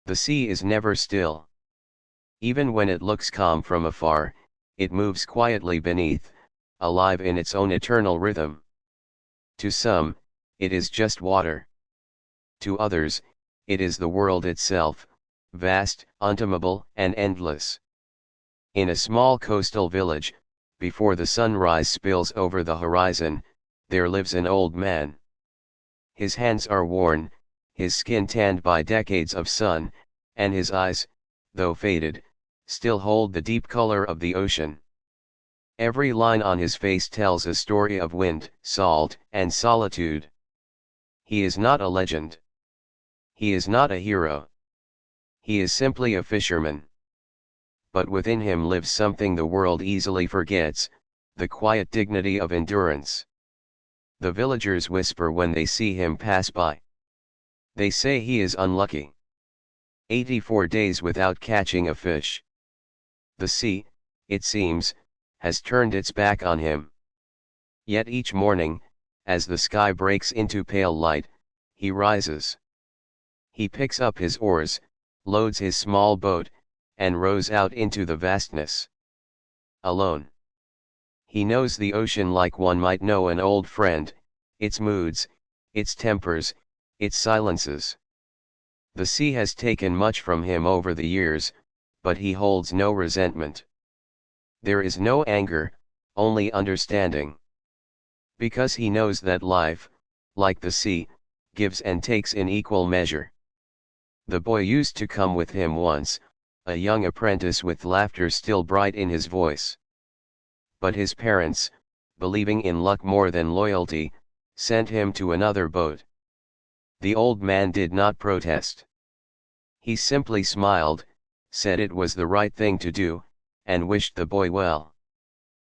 The sea is never still. Even when it looks calm from afar, it moves quietly beneath, alive in its own eternal rhythm. To some, it is just water. To others, it is the world itself, vast, untamable, and endless. In a small coastal village, before the sunrise spills over the horizon, there lives an old man. His hands are worn, his skin tanned by decades of sun, and his eyes, though faded, still hold the deep color of the ocean. Every line on his face tells a story of wind, salt, and solitude. He is not a legend. He is not a hero. He is simply a fisherman. But within him lives something the world easily forgets, the quiet dignity of endurance. The villagers whisper when they see him pass by. They say he is unlucky. 84 days without catching a fish. The sea, it seems, has turned its back on him. Yet each morning, as the sky breaks into pale light, he rises. He picks up his oars, loads his small boat, and rows out into the vastness. Alone. He knows the ocean like one might know an old friend, its moods, its tempers, its silences. The sea has taken much from him over the years, but he holds no resentment. There is no anger, only understanding. Because he knows that life, like the sea, gives and takes in equal measure. The boy used to come with him once, a young apprentice with laughter still bright in his voice. But his parents, believing in luck more than loyalty, sent him to another boat. The old man did not protest. He simply smiled, said it was the right thing to do, and wished the boy well.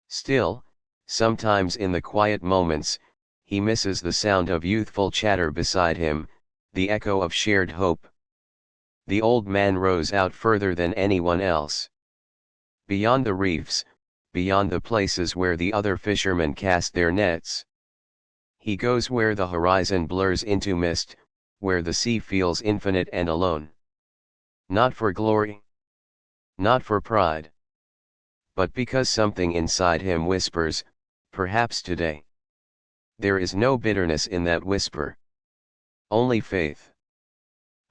Still, sometimes in the quiet moments, he misses the sound of youthful chatter beside him, the echo of shared hope. The old man rows out further than anyone else. Beyond the reefs, beyond the places where the other fishermen cast their nets. He goes where the horizon blurs into mist, where the sea feels infinite and alone. Not for glory. Not for pride. But because something inside him whispers, perhaps today. There is no bitterness in that whisper. Only faith.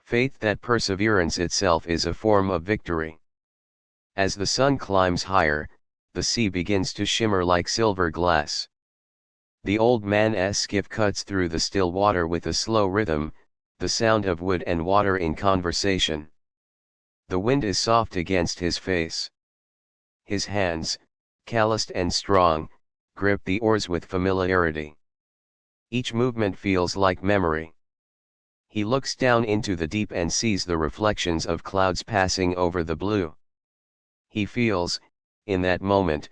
Faith that perseverance itself is a form of victory. As the sun climbs higher, the sea begins to shimmer like silver glass. The old man's skiff cuts through the still water with a slow rhythm, the sound of wood and water in conversation. The wind is soft against his face. His hands, calloused and strong, grip the oars with familiarity. Each movement feels like memory. He looks down into the deep and sees the reflections of clouds passing over the blue. He feels, in that moment,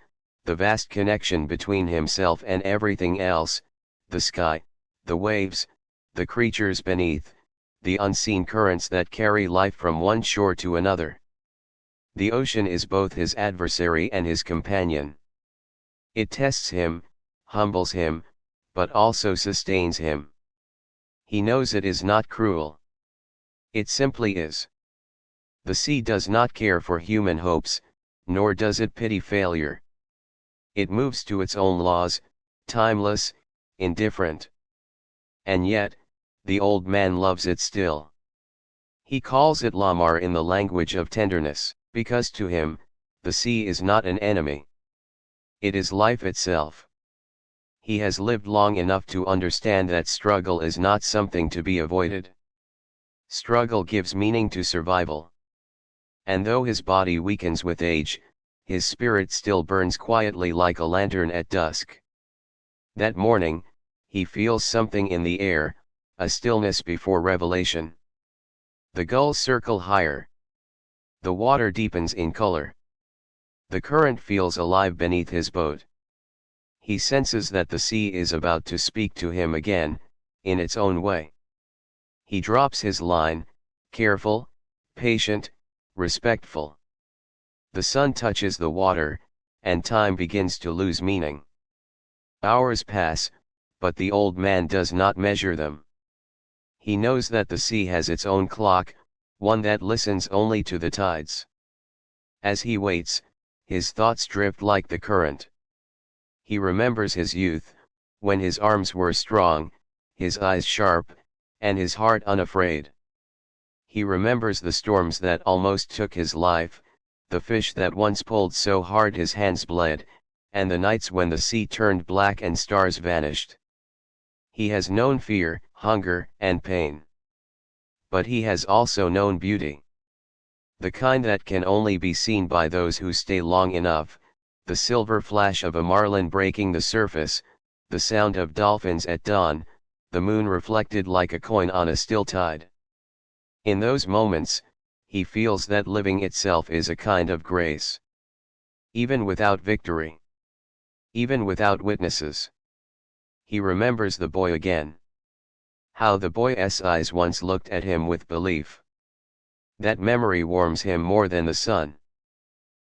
the vast connection between himself and everything else, the sky, the waves, the creatures beneath, the unseen currents that carry life from one shore to another. The ocean is both his adversary and his companion. It tests him, humbles him, but also sustains him. He knows it is not cruel. It simply is. The sea does not care for human hopes, nor does it pity failure. It moves to its own laws, timeless, indifferent. And yet, the old man loves it still. He calls it Lamar in the language of tenderness, because to him, the sea is not an enemy. It is life itself. He has lived long enough to understand that struggle is not something to be avoided. Struggle gives meaning to survival. And though his body weakens with age, his spirit still burns quietly like a lantern at dusk. That morning, he feels something in the air, a stillness before revelation. The gulls circle higher. The water deepens in color. The current feels alive beneath his boat. He senses that the sea is about to speak to him again, in its own way. He drops his line, careful, patient, respectful. The sun touches the water, and time begins to lose meaning. Hours pass, but the old man does not measure them. He knows that the sea has its own clock, one that listens only to the tides. As he waits, his thoughts drift like the current. He remembers his youth, when his arms were strong, his eyes sharp, and his heart unafraid. He remembers the storms that almost took his life, the fish that once pulled so hard his hands bled, and the nights when the sea turned black and stars vanished. He has known fear, hunger, and pain. But he has also known beauty. The kind that can only be seen by those who stay long enough, the silver flash of a marlin breaking the surface, the sound of dolphins at dawn, the moon reflected like a coin on a still tide. In those moments, he feels that living itself is a kind of grace. Even without victory. Even without witnesses. He remembers the boy again. How the boy's eyes once looked at him with belief. That memory warms him more than the sun.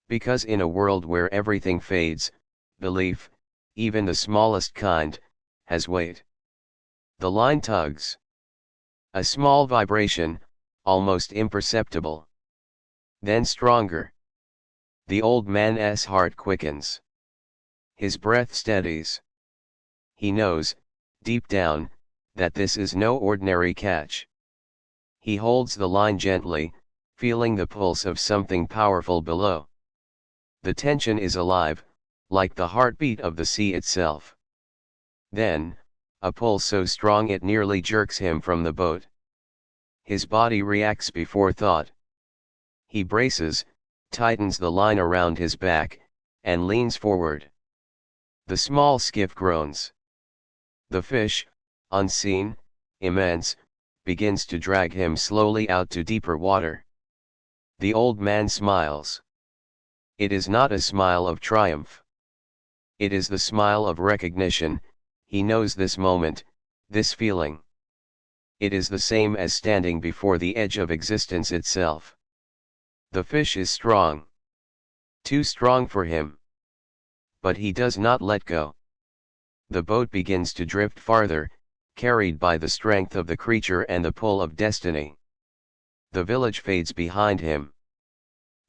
Because in a world where everything fades, belief, even the smallest kind, has weight. The line tugs. A small vibration, almost imperceptible. Then stronger. The old man's heart quickens. His breath steadies. He knows, deep down, that this is no ordinary catch. He holds the line gently, feeling the pulse of something powerful below. The tension is alive, like the heartbeat of the sea itself. Then, a pull so strong it nearly jerks him from the boat. His body reacts before thought. He braces, tightens the line around his back, and leans forward. The small skiff groans. The fish, unseen, immense, begins to drag him slowly out to deeper water. The old man smiles. It is not a smile of triumph. It is the smile of recognition. He knows this moment, this feeling. It is the same as standing before the edge of existence itself. The fish is strong. Too strong for him. But he does not let go. The boat begins to drift farther, carried by the strength of the creature and the pull of destiny. The village fades behind him.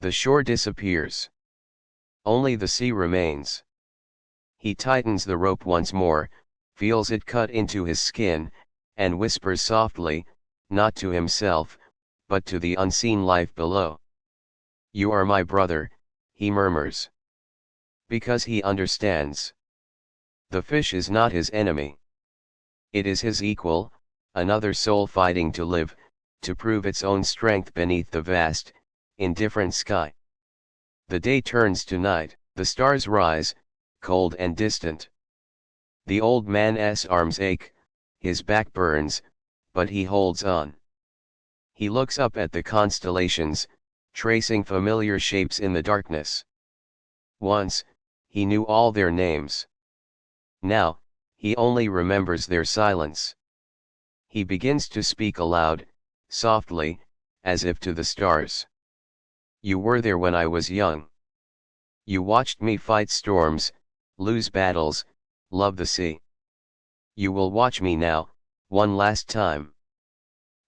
The shore disappears. Only the sea remains. He tightens the rope once more, feels it cut into his skin, and whispers softly, not to himself, but to the unseen life below. "You are my brother," he murmurs. Because he understands. The fish is not his enemy. It is his equal, another soul fighting to live, to prove its own strength beneath the vast, indifferent sky. The day turns to night, the stars rise, cold and distant. The old man's arms ache, his back burns, but he holds on. He looks up at the constellations, tracing familiar shapes in the darkness. Once, he knew all their names. Now, he only remembers their silence. He begins to speak aloud, softly, as if to the stars. "You were there when I was young. You watched me fight storms, lose battles, love the sea. You will watch me now, one last time."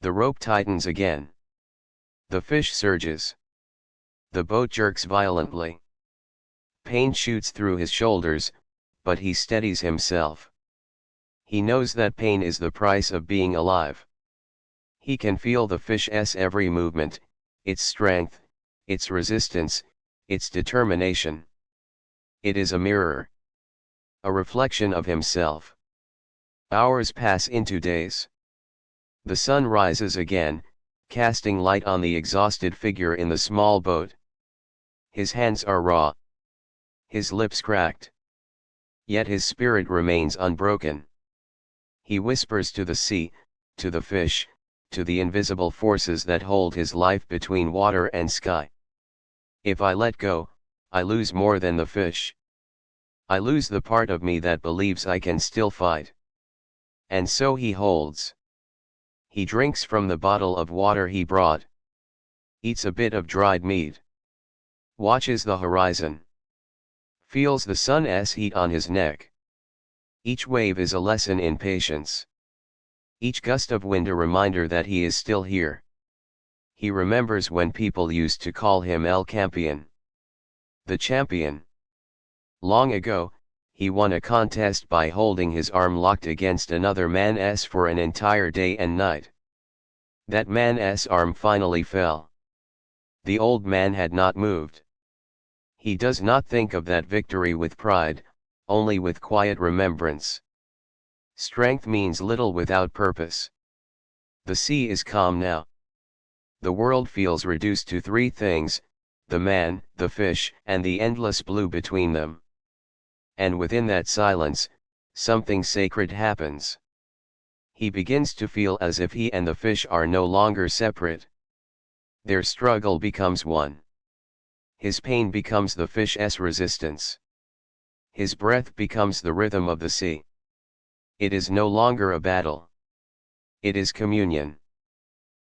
The rope tightens again. The fish surges. The boat jerks violently. Pain shoots through his shoulders, but he steadies himself. He knows that pain is the price of being alive. He can feel the fish's every movement, its strength, its resistance, its determination. It is a mirror. A reflection of himself. Hours pass into days. The sun rises again, casting light on the exhausted figure in the small boat. His hands are raw. His lips cracked. Yet his spirit remains unbroken. He whispers to the sea, to the fish, to the invisible forces that hold his life between water and sky. "If I let go, I lose more than the fish. I lose the part of me that believes I can still fight." And so he holds. He drinks from the bottle of water he brought. Eats a bit of dried meat. Watches the horizon. Feels the sun's heat on his neck. Each wave is a lesson in patience. Each gust of wind a reminder that he is still here. He remembers when people used to call him El Campeón, the champion. Long ago, he won a contest by holding his arm locked against another man's for an entire day and night. That man's arm finally fell. The old man had not moved. He does not think of that victory with pride, only with quiet remembrance. Strength means little without purpose. The sea is calm now. The world feels reduced to three things: the man, the fish, and the endless blue between them. And within that silence, something sacred happens. He begins to feel as if he and the fish are no longer separate. Their struggle becomes one. His pain becomes the fish's resistance. His breath becomes the rhythm of the sea. It is no longer a battle. It is communion.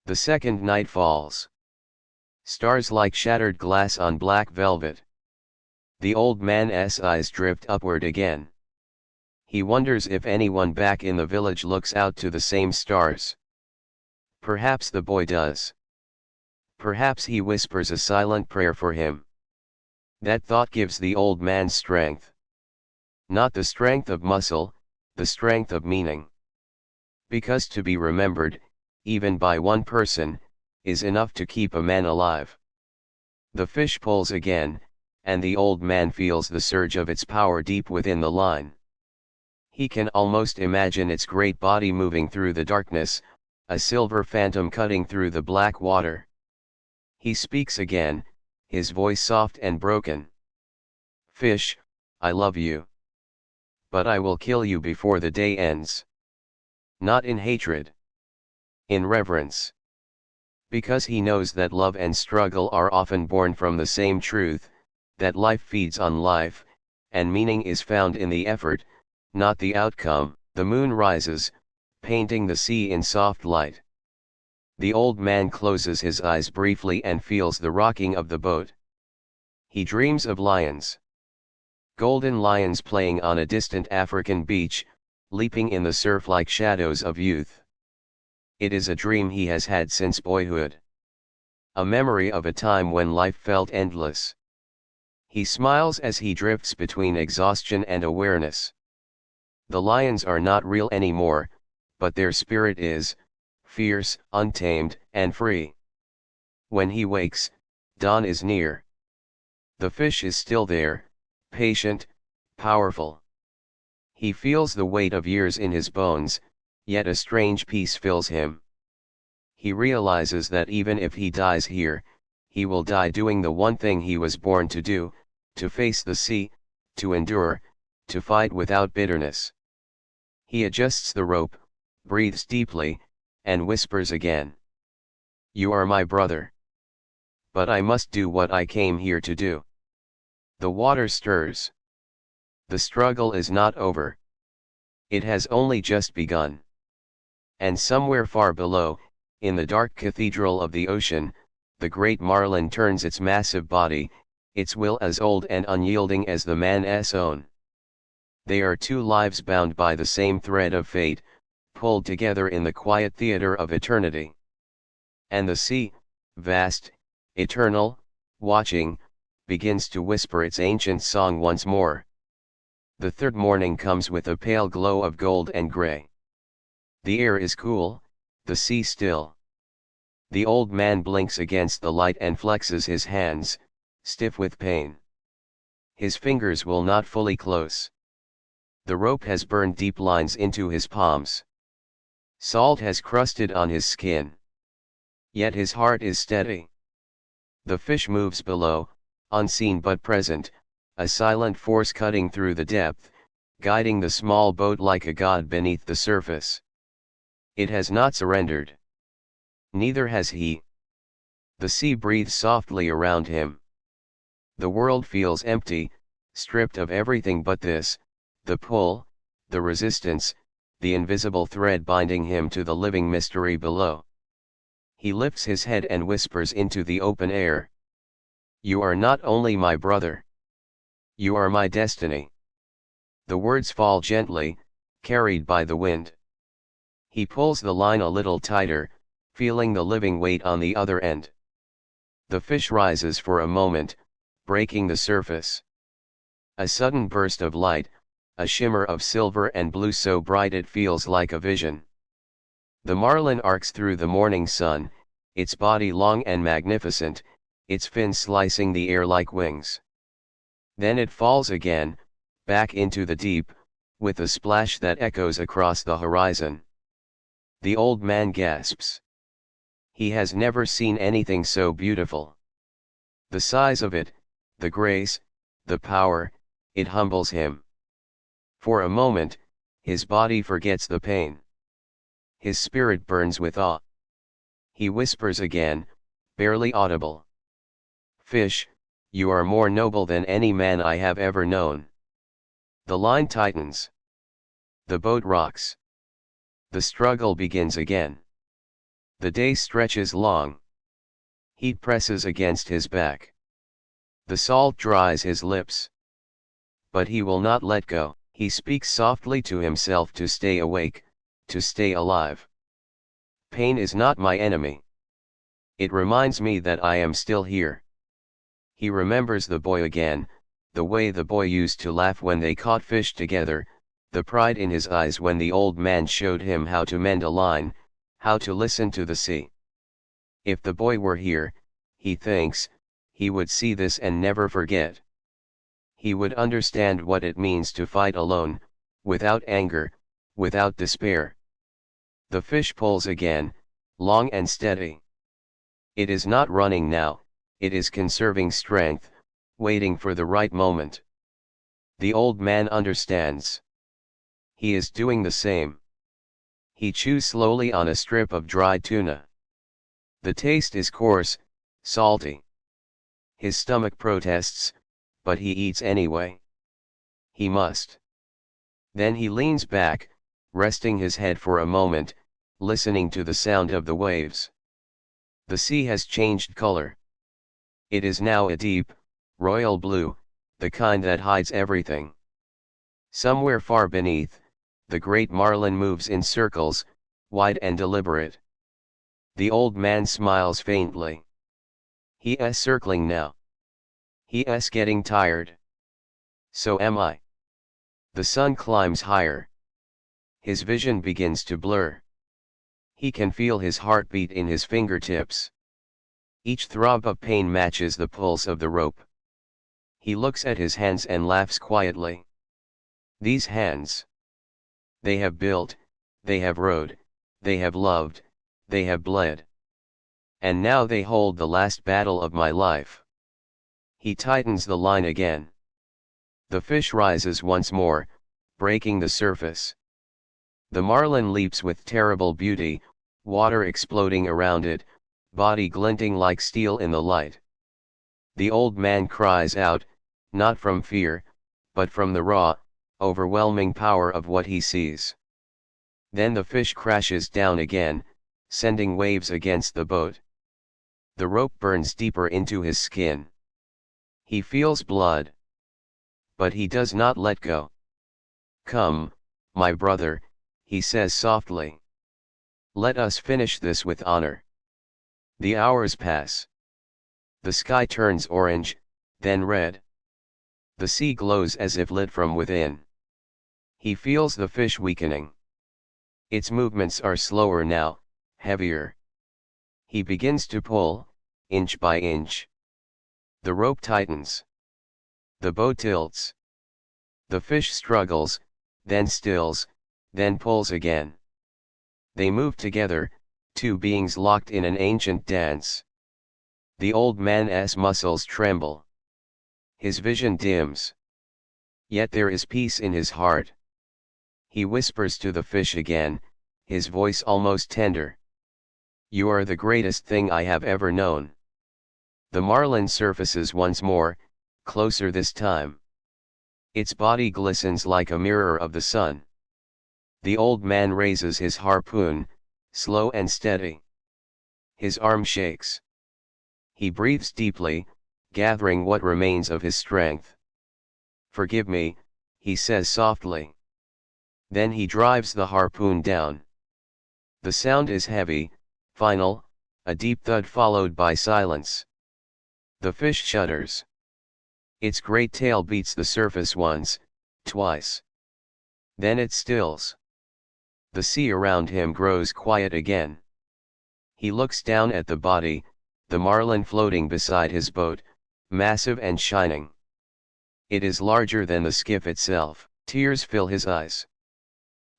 The second night falls. Stars like shattered glass on black velvet. The old man's eyes drift upward again. He wonders if anyone back in the village looks out to the same stars. Perhaps the boy does. Perhaps he whispers a silent prayer for him. That thought gives the old man strength. Not the strength of muscle, the strength of meaning. Because to be remembered, even by one person, is enough to keep a man alive. The fish pulls again, and the old man feels the surge of its power deep within the line. He can almost imagine its great body moving through the darkness, a silver phantom cutting through the black water. He speaks again, his voice soft and broken. "Fish, I love you. But I will kill you before the day ends." Not in hatred. In reverence. Because he knows that love and struggle are often born from the same truth, that life feeds on life, and meaning is found in the effort, not the outcome. The moon rises, painting the sea in soft light. The old man closes his eyes briefly and feels the rocking of the boat. He dreams of lions. Golden lions playing on a distant African beach, leaping in the surf like shadows of youth. It is a dream he has had since boyhood. A memory of a time when life felt endless. He smiles as he drifts between exhaustion and awareness. The lions are not real anymore, but their spirit is, fierce, untamed, and free. When he wakes, dawn is near. The fish is still there, patient, powerful. He feels the weight of years in his bones, yet a strange peace fills him. He realizes that even if he dies here, he will die doing the one thing he was born to do, to face the sea, to endure, to fight without bitterness. He adjusts the rope, breathes deeply, and whispers again. "You are my brother. But I must do what I came here to do." The water stirs. The struggle is not over. It has only just begun. And somewhere far below, in the dark cathedral of the ocean, the great marlin turns its massive body, its will as old and unyielding as the man's own. They are two lives bound by the same thread of fate, pulled together in the quiet theater of eternity. And the sea, vast, eternal, watching, begins to whisper its ancient song once more. The third morning comes with a pale glow of gold and gray. The air is cool, the sea still. The old man blinks against the light and flexes his hands, stiff with pain. His fingers will not fully close. The rope has burned deep lines into his palms. Salt has crusted on his skin. Yet his heart is steady. The fish moves below, unseen but present, a silent force cutting through the depth, guiding the small boat like a god beneath the surface. It has not surrendered. Neither has he. The sea breathes softly around him. The world feels empty, stripped of everything but this, the pull, the resistance, the invisible thread binding him to the living mystery below. He lifts his head and whispers into the open air. "You are not only my brother. You are my destiny." The words fall gently, carried by the wind. He pulls the line a little tighter, feeling the living weight on the other end. The fish rises for a moment, breaking the surface. A sudden burst of light, a shimmer of silver and blue so bright it feels like a vision. The marlin arcs through the morning sun, its body long and magnificent, its fins slicing the air like wings. Then it falls again, back into the deep, with a splash that echoes across the horizon. The old man gasps. He has never seen anything so beautiful. The size of it, the grace, the power, it humbles him. For a moment, his body forgets the pain. His spirit burns with awe. He whispers again, barely audible. Fish, you are more noble than any man I have ever known. The line tightens. The boat rocks. The struggle begins again. The day stretches long. Heat presses against his back. The salt dries his lips. But he will not let go. He speaks softly to himself to stay awake, to stay alive. Pain is not my enemy. It reminds me that I am still here. He remembers the boy again, the way the boy used to laugh when they caught fish together, the pride in his eyes when the old man showed him how to mend a line, how to listen to the sea. If the boy were here, he thinks, he would see this and never forget. He would understand what it means to fight alone, without anger, without despair. The fish pulls again, long and steady. It is not running now, it is conserving strength, waiting for the right moment. The old man understands. He is doing the same. He chews slowly on a strip of dried tuna. The taste is coarse, salty. His stomach protests, but he eats anyway. He must. Then he leans back, resting his head for a moment, listening to the sound of the waves. The sea has changed color. It is now a deep, royal blue, the kind that hides everything. Somewhere far beneath, the great marlin moves in circles, wide and deliberate. The old man smiles faintly. He is circling now. He is getting tired. So am I. The sun climbs higher. His vision begins to blur. He can feel his heartbeat in his fingertips. Each throb of pain matches the pulse of the rope. He looks at his hands and laughs quietly. These hands. They have built, they have rowed, they have loved, they have bled. And now they hold the last battle of my life. He tightens the line again. The fish rises once more, breaking the surface. The marlin leaps with terrible beauty, water exploding around it, body glinting like steel in the light. The old man cries out, not from fear, but from the raw, overwhelming power of what he sees. Then the fish crashes down again, sending waves against the boat. The rope burns deeper into his skin. He feels blood. But he does not let go. Come, my brother, he says softly. Let us finish this with honor. The hours pass. The sky turns orange, then red. The sea glows as if lit from within. He feels the fish weakening. Its movements are slower now, heavier. He begins to pull, inch by inch. The rope tightens. The boat tilts. The fish struggles, then stills, then pulls again. They move together, two beings locked in an ancient dance. The old man's muscles tremble. His vision dims. Yet there is peace in his heart. He whispers to the fish again, his voice almost tender. You are the greatest thing I have ever known. The marlin surfaces once more, closer this time. Its body glistens like a mirror of the sun. The old man raises his harpoon, slow and steady. His arm shakes. He breathes deeply, gathering what remains of his strength. Forgive me, he says softly. Then he drives the harpoon down. The sound is heavy, Final, a deep thud followed by silence. The fish shudders. Its great tail beats the surface once, twice. Then it stills. The sea around him grows quiet again. He looks down at the body, the marlin floating beside his boat, massive and shining. It is larger than the skiff itself. Tears fill his eyes.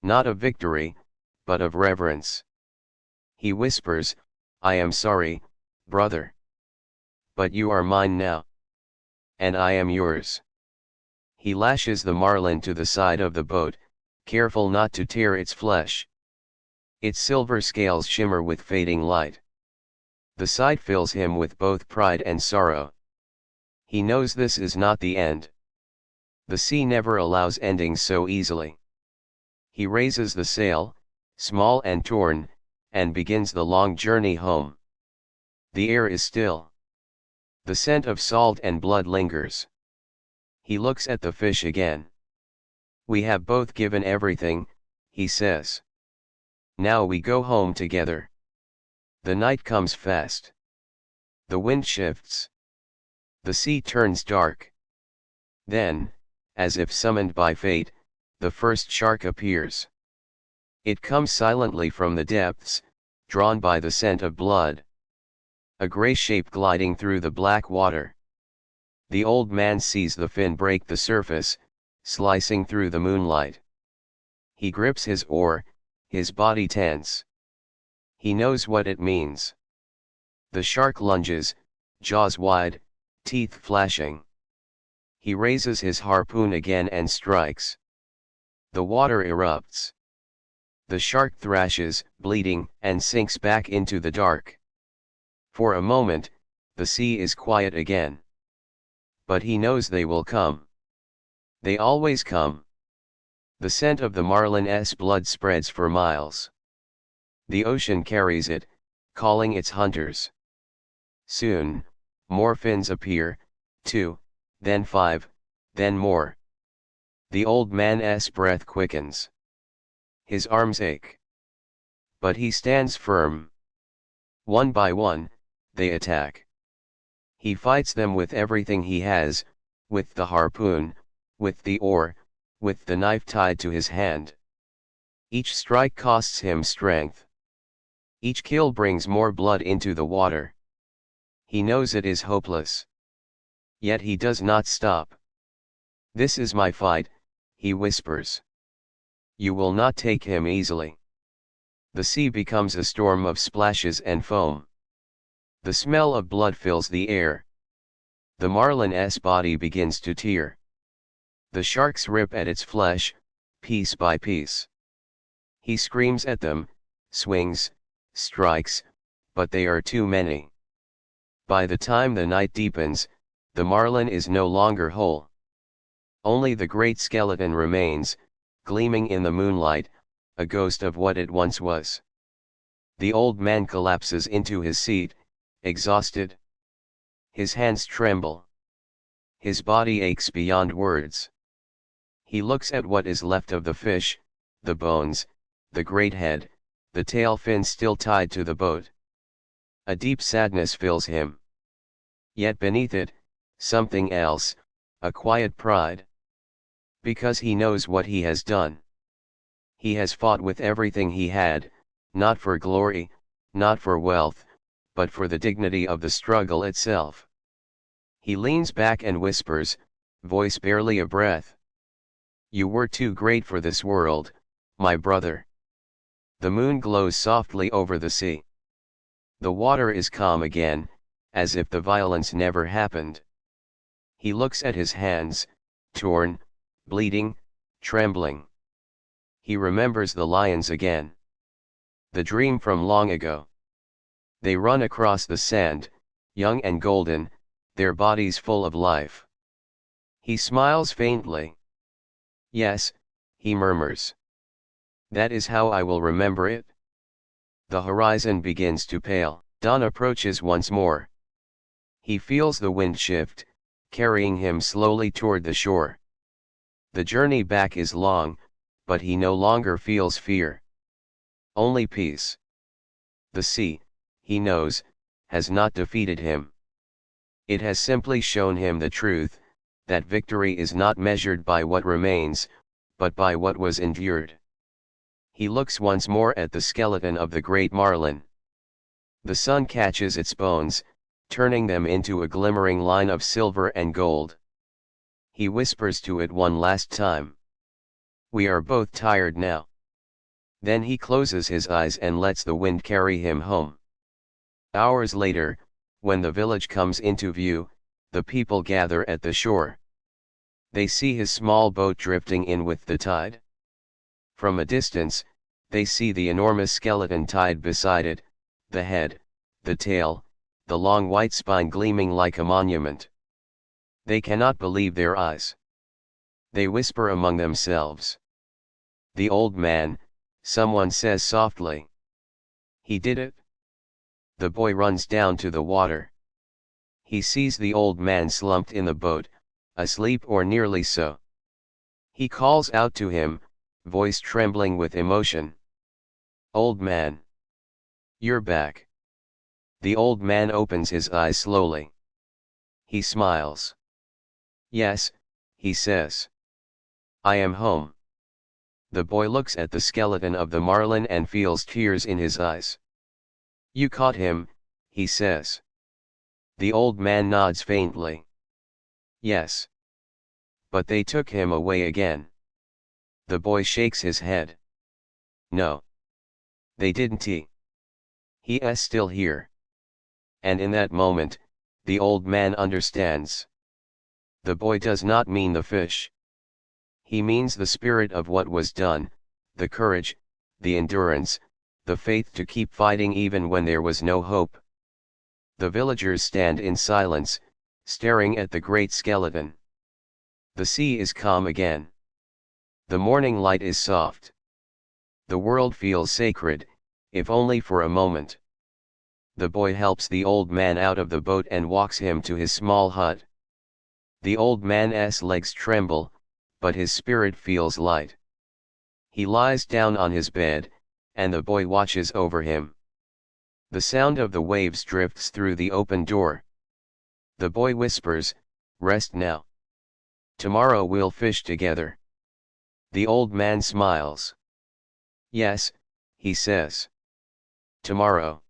Not of victory, but of reverence. He whispers, "I am sorry, brother. But you are mine now. And I am yours." He lashes the marlin to the side of the boat, careful not to tear its flesh. Its silver scales shimmer with fading light. The sight fills him with both pride and sorrow. He knows this is not the end. The sea never allows endings so easily. He raises the sail, small and torn, and begins the long journey home. The air is still. The scent of salt and blood lingers. He looks at the fish again. "We have both given everything," he says. "Now we go home together." The night comes fast. The wind shifts. The sea turns dark. Then, as if summoned by fate, the first shark appears. It comes silently from the depths, drawn by the scent of blood. A gray shape gliding through the black water. The old man sees the fin break the surface, slicing through the moonlight. He grips his oar, his body tense. He knows what it means. The shark lunges, jaws wide, teeth flashing. He raises his harpoon again and strikes. The water erupts. The shark thrashes, bleeding, and sinks back into the dark. For a moment, the sea is quiet again. But he knows they will come. They always come. The scent of the marlin's blood spreads for miles. The ocean carries it, calling its hunters. Soon, more fins appear, 2, then 5, then more. The old man's breath quickens. His arms ache. But he stands firm. One by one, they attack. He fights them with everything he has, with the harpoon, with the oar, with the knife tied to his hand. Each strike costs him strength. Each kill brings more blood into the water. He knows it is hopeless. Yet he does not stop. "This is my fight," he whispers. "You will not take him easily." The sea becomes a storm of splashes and foam. The smell of blood fills the air. The marlin's body begins to tear. The sharks rip at its flesh, piece by piece. He screams at them, swings, strikes, but they are too many. By the time the night deepens, the marlin is no longer whole. Only the great skeleton remains, gleaming in the moonlight, a ghost of what it once was. The old man collapses into his seat, exhausted. His hands tremble. His body aches beyond words. He looks at what is left of the fish, the bones, the great head, the tail fin still tied to the boat. A deep sadness fills him. Yet beneath it, something else, a quiet pride. Because he knows what he has done. He has fought with everything he had, not for glory, not for wealth, but for the dignity of the struggle itself. He leans back and whispers, voice barely a breath. "You were too great for this world, my brother." The moon glows softly over the sea. The water is calm again, as if the violence never happened. He looks at his hands, torn, bleeding, trembling. He remembers the lions again. The dream from long ago. They run across the sand, young and golden, their bodies full of life. He smiles faintly. "Yes," he murmurs. "That is how I will remember it." The horizon begins to pale. Dawn approaches once more. He feels the wind shift, carrying him slowly toward the shore. The journey back is long, but he no longer feels fear. Only peace. The sea, he knows, has not defeated him. It has simply shown him the truth, that victory is not measured by what remains, but by what was endured. He looks once more at the skeleton of the great marlin. The sun catches its bones, turning them into a glimmering line of silver and gold. He whispers to it one last time. "We are both tired now." Then he closes his eyes and lets the wind carry him home. Hours later, when the village comes into view, the people gather at the shore. They see his small boat drifting in with the tide. From a distance, they see the enormous skeleton tied beside it, the head, the tail, the long white spine gleaming like a monument. They cannot believe their eyes. They whisper among themselves. "The old man," someone says softly. "He did it." The boy runs down to the water. He sees the old man slumped in the boat, asleep or nearly so. He calls out to him, voice trembling with emotion. "Old man. You're back." The old man opens his eyes slowly. He smiles. "Yes," he says. "I am home." The boy looks at the skeleton of the marlin and feels tears in his eyes. "You caught him," he says. The old man nods faintly. "Yes. But they took him away again." The boy shakes his head. "No. They didn't. He is still here." And in that moment, the old man understands. The boy does not mean the fish. He means the spirit of what was done, the courage, the endurance, the faith to keep fighting even when there was no hope. The villagers stand in silence, staring at the great skeleton. The sea is calm again. The morning light is soft. The world feels sacred, if only for a moment. The boy helps the old man out of the boat and walks him to his small hut. The old man's legs tremble, but his spirit feels light. He lies down on his bed, and the boy watches over him. The sound of the waves drifts through the open door. The boy whispers, "Rest now. Tomorrow we'll fish together." The old man smiles. "Yes," he says. "Tomorrow."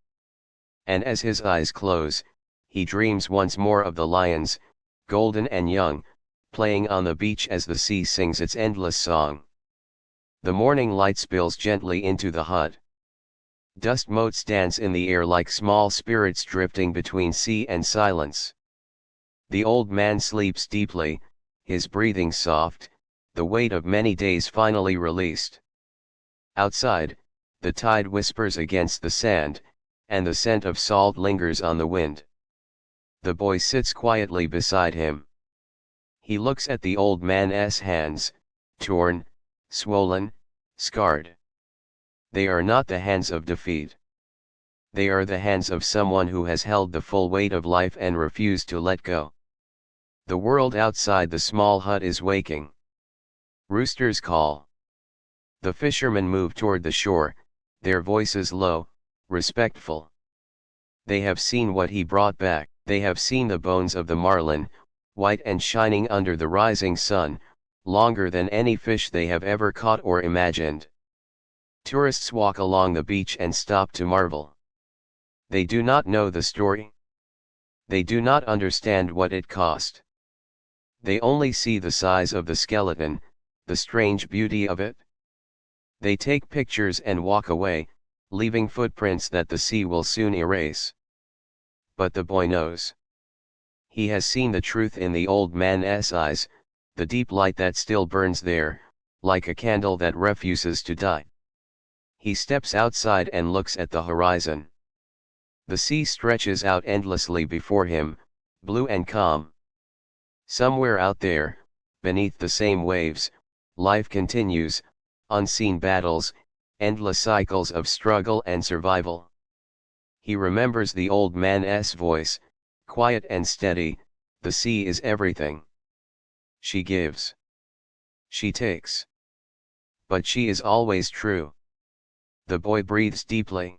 And as his eyes close, he dreams once more of the lions, golden and young, playing on the beach as the sea sings its endless song. The morning light spills gently into the hut. Dust motes dance in the air like small spirits drifting between sea and silence. The old man sleeps deeply, his breathing soft, the weight of many days finally released. Outside, the tide whispers against the sand, and the scent of salt lingers on the wind. The boy sits quietly beside him. He looks at the old man's hands, torn, swollen, scarred. They are not the hands of defeat. They are the hands of someone who has held the full weight of life and refused to let go. The world outside the small hut is waking. Roosters call. The fishermen move toward the shore, their voices low, respectful. They have seen what he brought back. They have seen the bones of the marlin, white and shining under the rising sun, longer than any fish they have ever caught or imagined. Tourists walk along the beach and stop to marvel. They do not know the story. They do not understand what it cost. They only see the size of the skeleton, the strange beauty of it. They take pictures and walk away, leaving footprints that the sea will soon erase. But the boy knows. He has seen the truth in the old man's eyes, the deep light that still burns there, like a candle that refuses to die. He steps outside and looks at the horizon. The sea stretches out endlessly before him, blue and calm. Somewhere out there, beneath the same waves, life continues, unseen battles, endless cycles of struggle and survival. He remembers the old man's voice, quiet and steady, "The sea is everything. She gives. She takes. But she is always true." The boy breathes deeply.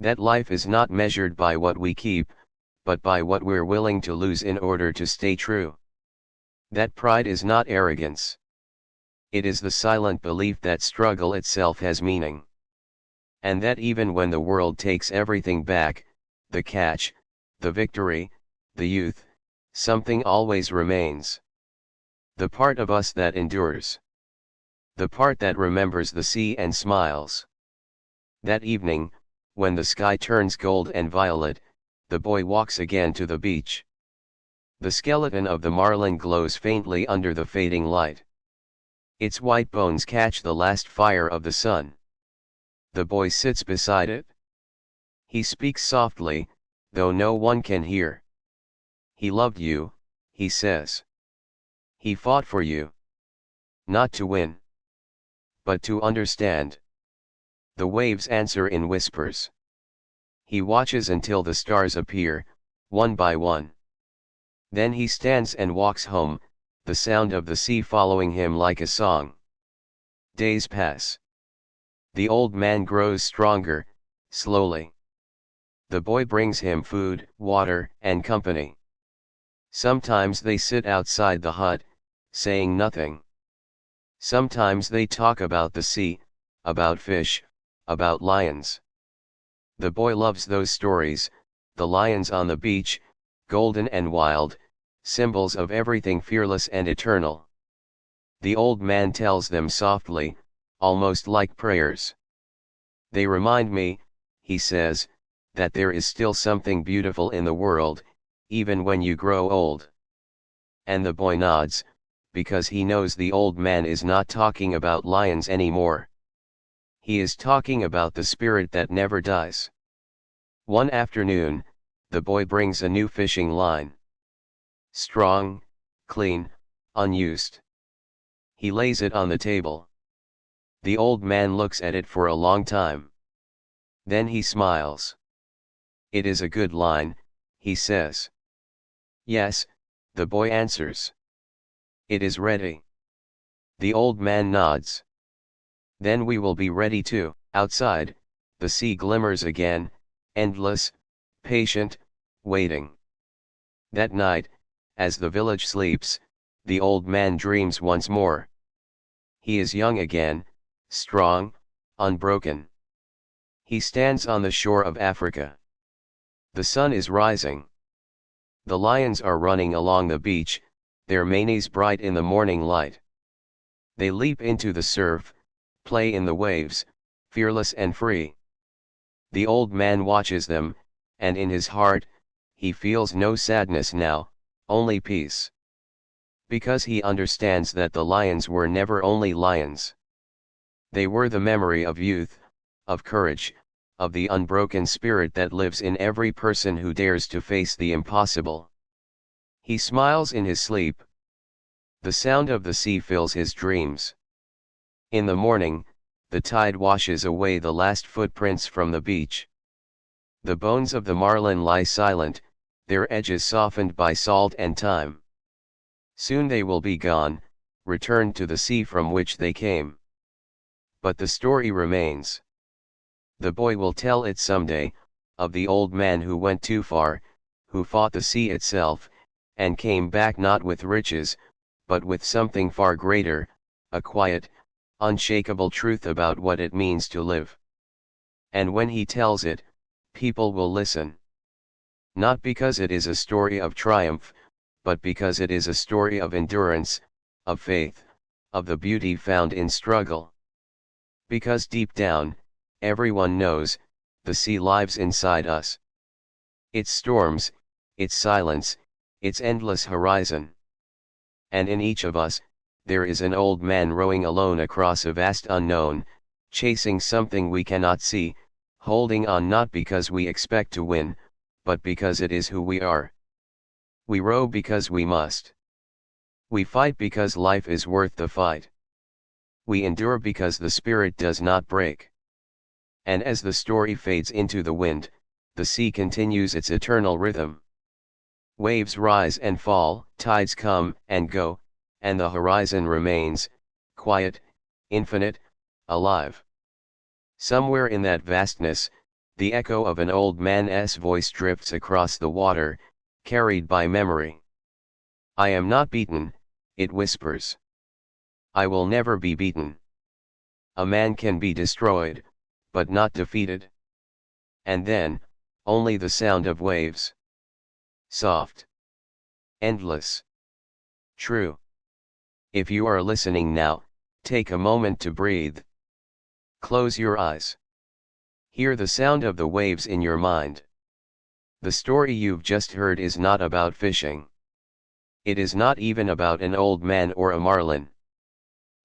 That life is not measured by what we keep, but by what we're willing to lose in order to stay true. That pride is not arrogance. It is the silent belief that struggle itself has meaning. And that even when the world takes everything back, the catch, the victory, the youth, something always remains. The part of us that endures. The part that remembers the sea and smiles. That evening, when the sky turns gold and violet, the boy walks again to the beach. The skeleton of the marlin glows faintly under the fading light. Its white bones catch the last fire of the sun. The boy sits beside it. He speaks softly, though no one can hear. He loved you, he says. He fought for you. Not to win, but to understand. The waves answer in whispers. He watches until the stars appear, one by one. Then he stands and walks home, the sound of the sea following him like a song. Days pass. The old man grows stronger, slowly. The boy brings him food, water, and company. Sometimes they sit outside the hut, saying nothing. Sometimes they talk about the sea, about fish, about lions. The boy loves those stories, the lions on the beach, golden and wild, symbols of everything fearless and eternal. The old man tells them softly, almost like prayers. They remind me, he says, that there is still something beautiful in the world, even when you grow old. And the boy nods, because he knows the old man is not talking about lions anymore. He is talking about the spirit that never dies. One afternoon, the boy brings a new fishing line. Strong, clean, unused. He lays it on the table. The old man looks at it for a long time. Then he smiles. It is a good line, he says. Yes, the boy answers. It is ready. The old man nods. Then we will be ready too. Outside, the sea glimmers again, endless, patient, waiting. That night, as the village sleeps, the old man dreams once more. He is young again, strong, unbroken. He stands on the shore of Africa. The sun is rising. The lions are running along the beach, their manes bright in the morning light. They leap into the surf, play in the waves, fearless and free. The old man watches them, and in his heart, he feels no sadness now, only peace. Because he understands that the lions were never only lions. They were the memory of youth, of courage, of the unbroken spirit that lives in every person who dares to face the impossible. He smiles in his sleep. The sound of the sea fills his dreams. In the morning, the tide washes away the last footprints from the beach. The bones of the marlin lie silent, their edges softened by salt and time. Soon they will be gone, returned to the sea from which they came. But the story remains. The boy will tell it someday, of the old man who went too far, who fought the sea itself, and came back not with riches, but with something far greater, a quiet, unshakable truth about what it means to live. And when he tells it, people will listen. Not because it is a story of triumph, but because it is a story of endurance, of faith, of the beauty found in struggle. Because deep down, everyone knows, the sea lives inside us. Its storms, its silence, its endless horizon. And in each of us, there is an old man rowing alone across a vast unknown, chasing something we cannot see, holding on not because we expect to win, but because it is who we are. We row because we must. We fight because life is worth the fight. We endure because the spirit does not break. And as the story fades into the wind, the sea continues its eternal rhythm. Waves rise and fall, tides come and go, and the horizon remains, quiet, infinite, alive. Somewhere in that vastness, The echo of an old man's voice drifts across the water, carried by memory. I am not beaten, it whispers. I will never be beaten. A man can be destroyed, but not defeated. And then, only the sound of waves. Soft. Endless. True. If you are listening now, take a moment to breathe. Close your eyes. Hear the sound of the waves in your mind. The story you've just heard is not about fishing. It is not even about an old man or a marlin.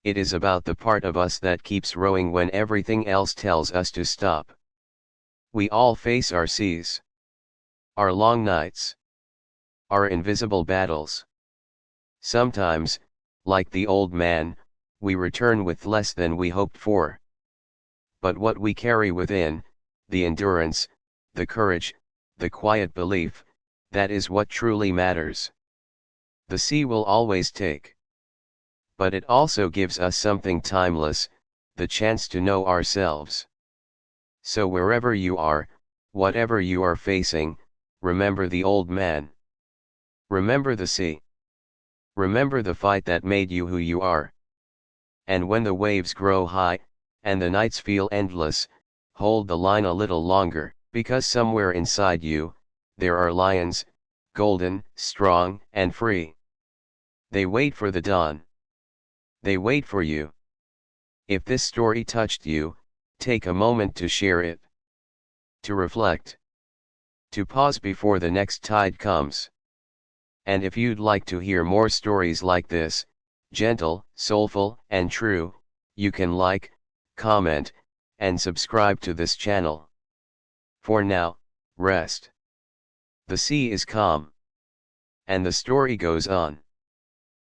It is about the part of us that keeps rowing when everything else tells us to stop. We all face our seas. Our long nights. Our invisible battles. Sometimes, like the old man, we return with less than we hoped for. But what we carry within, the endurance, the courage, the quiet belief, that is what truly matters. The sea will always take. But it also gives us something timeless, the chance to know ourselves. So wherever you are, whatever you are facing, remember the old man. Remember the sea. Remember the fight that made you who you are. And when the waves grow high, and the nights feel endless, hold the line a little longer, because somewhere inside you, there are lions, golden, strong, and free. They wait for the dawn. They wait for you. If this story touched you, take a moment to share it. To reflect. To pause before the next tide comes. And if you'd like to hear more stories like this, gentle, soulful, and true, you can like, comment, and subscribe to this channel. For now, rest. The sea is calm. And the story goes on.